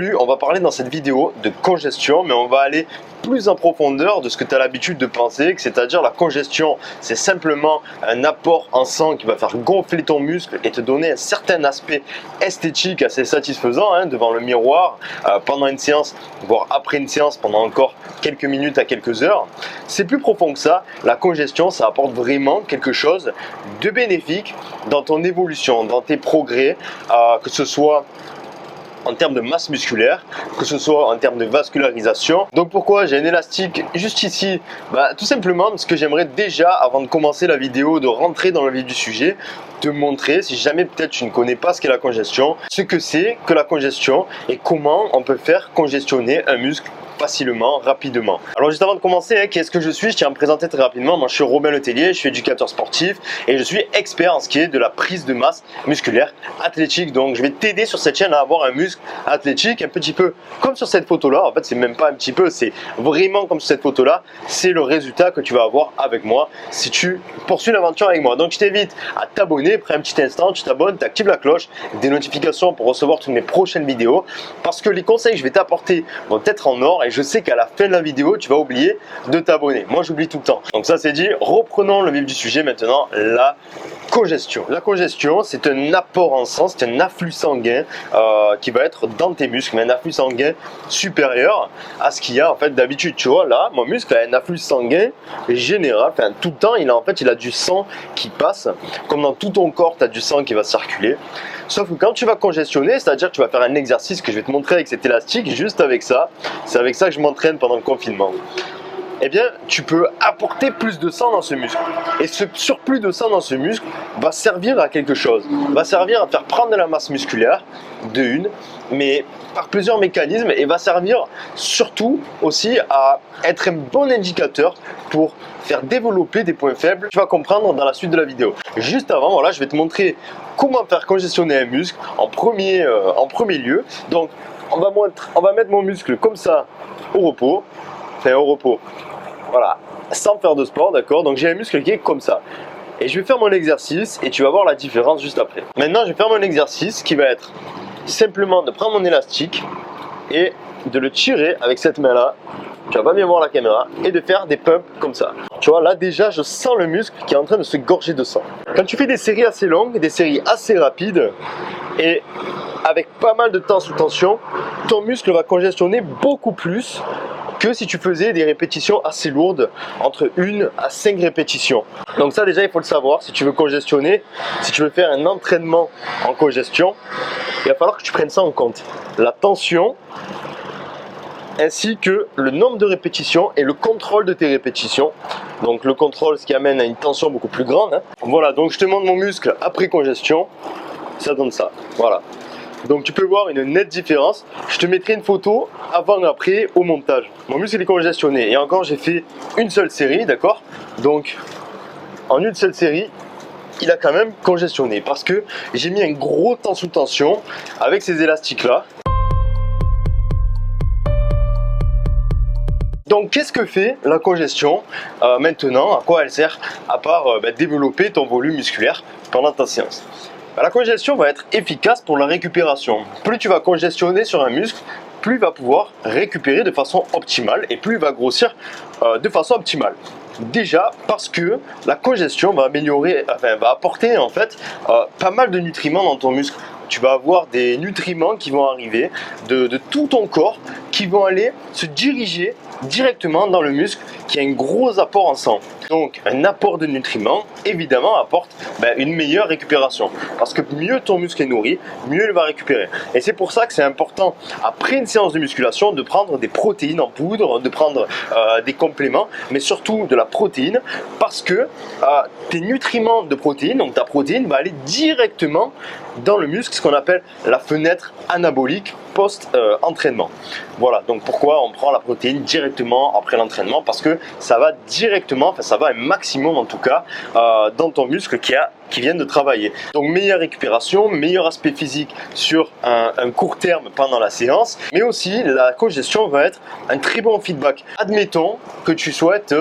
Salut, on va parler dans cette vidéo de congestion, mais on va aller plus en profondeur de ce que tu as l'habitude de penser, c'est-à-dire la congestion, c'est simplement un apport en sang qui va faire gonfler ton muscle et te donner un certain aspect esthétique assez satisfaisant devant le miroir pendant une séance, voire après une séance pendant encore quelques minutes à quelques heures. C'est plus profond que ça, la congestion, ça apporte vraiment quelque chose de bénéfique dans ton évolution, dans tes progrès, que ce soit en termes de masse musculaire, que ce soit en termes de vascularisation. Donc pourquoi j'ai un élastique juste ici? Tout simplement parce que j'aimerais déjà, avant de commencer la vidéo, de rentrer dans le vif du sujet, te montrer, si jamais peut-être tu ne connais pas ce qu'est la congestion, ce que c'est que la congestion et comment on peut faire congestionner un muscle facilement, rapidement. Alors juste avant de commencer, qui est-ce que je suis? Je tiens à me présenter très rapidement. Moi je suis Robin Letellier, je suis éducateur sportif et je suis expert en ce qui est de la prise de masse musculaire athlétique. Donc je vais t'aider sur cette chaîne à avoir un muscle athlétique un petit peu comme sur cette photo là. En fait c'est même pas un petit peu, c'est vraiment comme sur cette photo là. C'est le résultat que tu vas avoir avec moi si tu poursuis l'aventure avec moi. Donc je t'invite à t'abonner, prends un petit instant, tu t'abonnes, tu actives la cloche, des notifications pour recevoir toutes mes prochaines vidéos, parce que les conseils que je vais t'apporter vont être en or et je sais qu'à la fin de la vidéo, tu vas oublier de t'abonner. Moi, j'oublie tout le temps. Donc ça, c'est dit. Reprenons le vif du sujet maintenant, la congestion. La congestion, c'est un apport en sang, c'est un afflux sanguin qui va être dans tes muscles, mais un afflux sanguin supérieur à ce qu'il y a en fait d'habitude. Tu vois, là, mon muscle a un afflux sanguin général, enfin tout le temps, il a du sang qui passe. Comme dans tout ton corps, tu as du sang qui va circuler. Sauf que quand tu vas congestionner, c'est-à-dire que tu vas faire un exercice que je vais te montrer avec cet élastique, juste avec ça, c'est avec ça que je m'entraîne pendant le confinement. Eh bien, tu peux apporter plus de sang dans ce muscle. Et ce surplus de sang dans ce muscle va servir à quelque chose. Va servir à te faire prendre de la masse musculaire, de une, mais par plusieurs mécanismes, et va servir surtout aussi à être un bon indicateur pour faire développer des points faibles. Tu vas comprendre dans la suite de la vidéo. Juste avant, voilà, je vais te montrer comment faire congestionner un muscle en premier lieu. Donc, on va mettre mon muscle comme ça au repos. Enfin, au repos. Voilà, sans faire de sport, d'accord? Donc j'ai un muscle qui est comme ça. Et je vais faire mon exercice et tu vas voir la différence juste après. Maintenant, je vais faire mon exercice qui va être simplement de prendre mon élastique et de le tirer avec cette main-là. Tu vas pas bien voir la caméra et de faire des pumps comme ça. Tu vois, là déjà, je sens le muscle qui est en train de se gorger de sang. Quand tu fais des séries assez longues, des séries assez rapides et avec pas mal de temps sous tension, ton muscle va congestionner beaucoup plus que si tu faisais des répétitions assez lourdes, entre 1 à 5 répétitions. Donc ça déjà il faut le savoir, si tu veux congestionner, si tu veux faire un entraînement en congestion, il va falloir que tu prennes ça en compte. La tension, ainsi que le nombre de répétitions et le contrôle de tes répétitions. Donc le contrôle, ce qui amène à une tension beaucoup plus grande. Voilà, donc je te montre mon muscle après congestion, ça donne ça, voilà. Donc tu peux voir une nette différence. Je te mettrai une photo avant et après au montage. Mon muscle est congestionné et encore j'ai fait une seule série, d'accord? Donc en une seule série, il a quand même congestionné parce que j'ai mis un gros temps sous tension avec ces élastiques là. Donc qu'est-ce que fait la congestion maintenant? À quoi elle sert? À part développer ton volume musculaire pendant ta séance. La congestion va être efficace pour la récupération. Plus tu vas congestionner sur un muscle, plus il va pouvoir récupérer de façon optimale et plus il va grossir de façon optimale. Déjà parce que la congestion va apporter en fait pas mal de nutriments dans ton muscle. Tu vas avoir des nutriments qui vont arriver de tout ton corps qui vont aller se diriger directement dans le muscle qui a un gros apport en sang. Donc un apport de nutriments évidemment apporte une meilleure récupération parce que mieux ton muscle est nourri, mieux il va récupérer. Et c'est pour ça que c'est important après une séance de musculation de prendre des protéines en poudre, de prendre des compléments, mais surtout de la protéine parce que tes nutriments de protéines, donc ta protéine va aller directement dans le muscle, ce qu'on appelle la fenêtre anabolique post-entraînement. Voilà, donc pourquoi on prend la protéine directement après l'entraînement? Parce que ça va directement, ça va un maximum en tout cas, dans ton muscle qui a qui viennent de travailler. Donc meilleure récupération, meilleur aspect physique sur un court terme pendant la séance, mais aussi la congestion va être un très bon feedback. Admettons que tu souhaites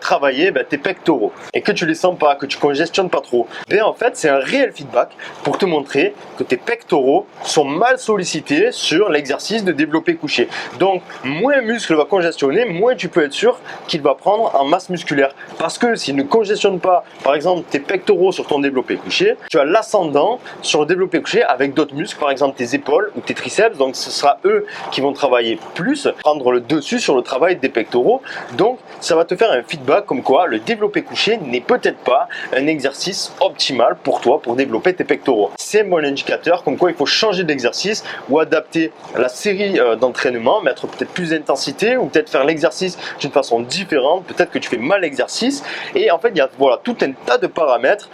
travailler tes pectoraux et que tu les sens pas, que tu congestionnes pas trop. Bien en fait c'est un réel feedback pour te montrer que tes pectoraux sont mal sollicités sur l'exercice de développé couché. Donc moins un muscle va congestionner, moins tu peux être sûr qu'il va prendre en masse musculaire. Parce que s'il ne congestionne pas, par exemple tes pectoraux sur ton développé couché, tu as l'ascendant sur le développé couché avec d'autres muscles, par exemple tes épaules ou tes triceps. Donc ce sera eux qui vont travailler plus, prendre le dessus sur le travail des pectoraux. Donc ça va te faire un feedback comme quoi le développé couché n'est peut-être pas un exercice optimal pour toi pour développer tes pectoraux. C'est un bon indicateur comme quoi il faut changer d'exercice ou adapter la série d'entraînement, mettre peut-être plus d'intensité ou peut-être faire l'exercice d'une façon différente. Peut-être que tu fais mal l'exercice et en fait il y a tout un tas de paramètres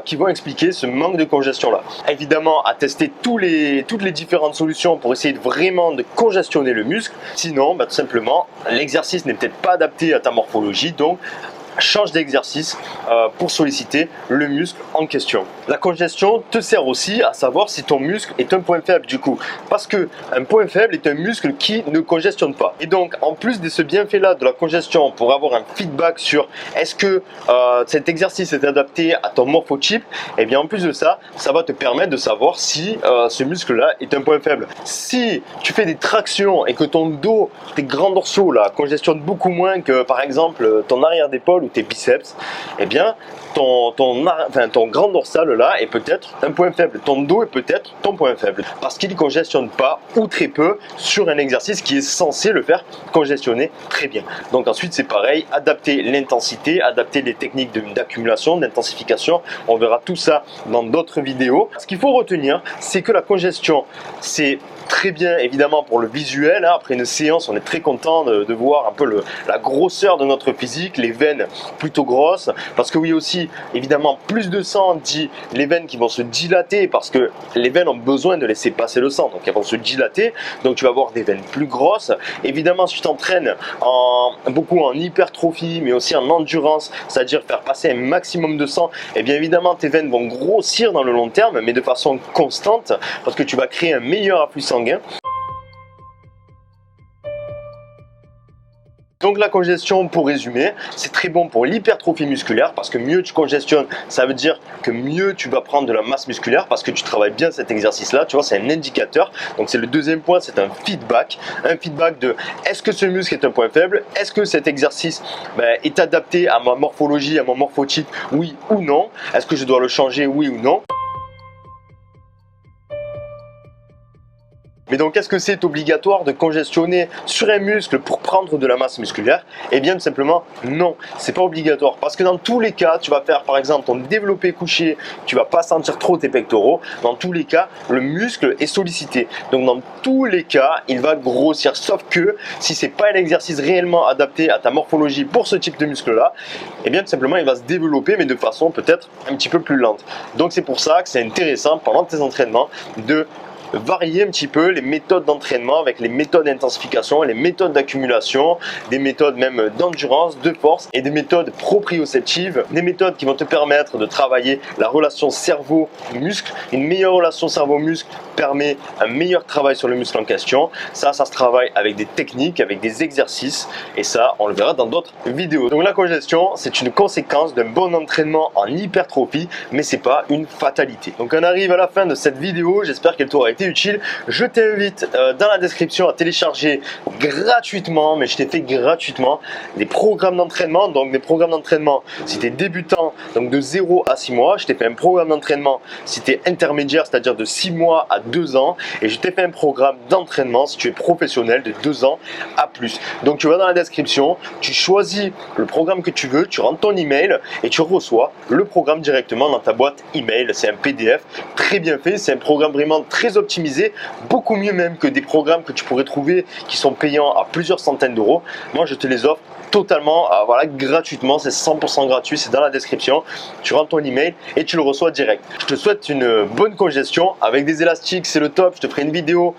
qui vont expliquer ce manque de congestion là. Évidemment à tester toutes les différentes solutions pour essayer vraiment de congestionner le muscle. Sinon tout simplement l'exercice n'est peut-être pas adapté à ta morphologie, donc change d'exercice pour solliciter le muscle en question. La congestion te sert aussi à savoir si ton muscle est un point faible du coup, parce que un point faible est un muscle qui ne congestionne pas. Et donc en plus de ce bienfait là de la congestion, pour avoir un feedback sur est-ce que cet exercice est adapté à ton morphotype, et bien en plus de ça, ça va te permettre de savoir si ce muscle là est un point faible. Si tu fais des tractions et que ton dos, tes grands dorsaux là congestionnent beaucoup moins que par exemple ton arrière d'épaule ou tes biceps, eh bien ton grand dorsal là est peut-être un point faible, ton dos est peut-être ton point faible, parce qu'il ne congestionne pas ou très peu sur un exercice qui est censé le faire congestionner très bien. Donc ensuite c'est pareil, adapter l'intensité, adapter les techniques d'accumulation, d'intensification, on verra tout ça dans d'autres vidéos. Ce qu'il faut retenir, c'est que la congestion, c'est très bien évidemment pour le visuel, hein. Après une séance on est très content de voir un peu la grosseur de notre physique, les veines plutôt grosses, parce que oui aussi évidemment plus de sang dit les veines qui vont se dilater, parce que les veines ont besoin de laisser passer le sang, donc elles vont se dilater, donc tu vas avoir des veines plus grosses. Évidemment si tu t'entraînes beaucoup en hypertrophie mais aussi en endurance, c'est-à-dire faire passer un maximum de sang, et bien évidemment tes veines vont grossir dans le long terme mais de façon constante, parce que tu vas créer un meilleur afflux sanguin. Donc la congestion, pour résumer, c'est très bon pour l'hypertrophie musculaire, parce que mieux tu congestionnes, ça veut dire que mieux tu vas prendre de la masse musculaire, parce que tu travailles bien cet exercice là, tu vois, c'est un indicateur. Donc c'est le deuxième point, c'est un feedback de est-ce que ce muscle est un point faible, est-ce que cet exercice est adapté à ma morphologie, à mon morphotype, oui ou non, est-ce que je dois le changer, oui ou non. Mais donc, est-ce que c'est obligatoire de congestionner sur un muscle pour prendre de la masse musculaire? Eh bien, tout simplement, non, c'est pas obligatoire. Parce que dans tous les cas, tu vas faire par exemple ton développé couché, tu vas pas sentir trop tes pectoraux. Dans tous les cas, le muscle est sollicité. Donc, dans tous les cas, il va grossir. Sauf que si c'est pas un exercice réellement adapté à ta morphologie pour ce type de muscle-là, eh bien, tout simplement, il va se développer, mais de façon peut-être un petit peu plus lente. Donc, c'est pour ça que c'est intéressant pendant tes entraînements de varier un petit peu les méthodes d'entraînement avec les méthodes d'intensification, les méthodes d'accumulation, des méthodes même d'endurance, de force et des méthodes proprioceptives, des méthodes qui vont te permettre de travailler la relation cerveau-muscle. Une meilleure relation cerveau-muscle permet un meilleur travail sur le muscle en question. Ça se travaille avec des techniques, avec des exercices, et ça on le verra dans d'autres vidéos. Donc la congestion, c'est une conséquence d'un bon entraînement en hypertrophie, mais c'est pas une fatalité. Donc on arrive à la fin de cette vidéo, j'espère qu'elle t'aura été utile. Je t'invite dans la description à télécharger gratuitement, mais je t'ai fait gratuitement, des programmes d'entraînement. Donc des programmes d'entraînement si tu es débutant, donc de 0 à 6 mois. Je t'ai fait un programme d'entraînement si tu es intermédiaire, c'est-à-dire de 6 mois à 2 ans. Et je t'ai fait un programme d'entraînement si tu es professionnel, de 2 ans à plus. Donc tu vas dans la description, tu choisis le programme que tu veux, tu rentres ton email et tu reçois le programme directement dans ta boîte email. C'est un PDF très bien fait, c'est un programme vraiment très optimisé, beaucoup mieux même que des programmes que tu pourrais trouver qui sont payants à plusieurs centaines d'euros. Moi je te les offre totalement gratuitement, c'est 100% gratuit, c'est dans la description. Tu rentres ton email et tu le reçois direct. Je te souhaite une bonne congestion avec des élastiques, c'est le top. Je te ferai une vidéo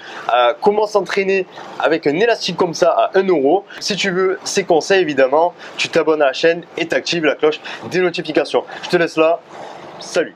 comment s'entraîner avec un élastique comme ça à 1 euro. Si tu veux ces conseils, évidemment, tu t'abonnes à la chaîne et tu actives la cloche des notifications. Je te laisse là. Salut!